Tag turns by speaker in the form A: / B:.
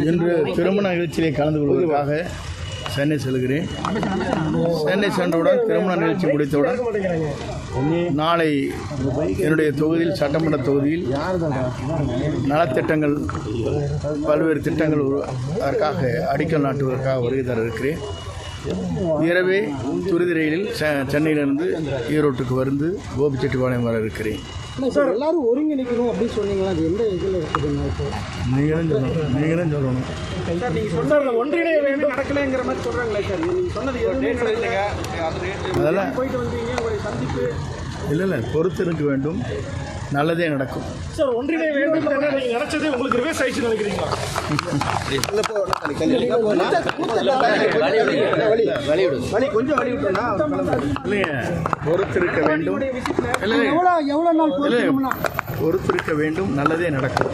A: இன்று திருமண நிகழ்ச்சியிலே கலந்து கொள்வதற்காக சென்னை செல்கிறேன். சென்னை சென்றவுடன் திருமண நிகழ்ச்சி முடித்தவுடன் நாளை என்னுடைய தொகுதியில், சட்டமன்ற தொகுதியில் நலத்திட்டங்கள், பல்வேறு திட்டங்கள் அதற்காக அடிக்கல் நாட்டுவதற்காக வருகை தர இருக்கிறேன். இரவே துரித ரயிலில் சென்னையிலிருந்து ஈரோட்டுக்கு வந்து கோபிச்செட்டிப்பாளையம் வர இருக்கிறேன்.
B: சார், எல்லாரும் ஒருங்கிணைக்கணும் அப்படின்னு சொன்னீங்களா? அது எந்த இதில் இருக்குதுன்னா இப்போ
A: நீங்களும் சொல்லணும்.
B: சார், நீங்கள் சொன்ன ஒன்றிணைய வேண்டும் நடக்கலைங்கிற மாதிரி சொல்கிறாங்களே சார். நீங்கள் சொன்னது அதெல்லாம் போயிட்டு வந்தீங்க, உங்களுடைய சந்திப்பு
A: இல்லை பொறுத்து இருக்க வேண்டும், நல்லதே நடக்கும்.
B: சார், ஒன்றிணைய வேண்டும் நீங்கள் நினைச்சது உங்களுக்கு ரிவர்ஸ் ஆயிடுச்சு நினைக்கிறீங்களா?
A: இல்லைங்க, பொறுத்திருக்க வேண்டும்,
B: எவ்வளோ நாள்
A: பொறுத்திருக்க வேண்டும், நல்லதே நடக்கும்.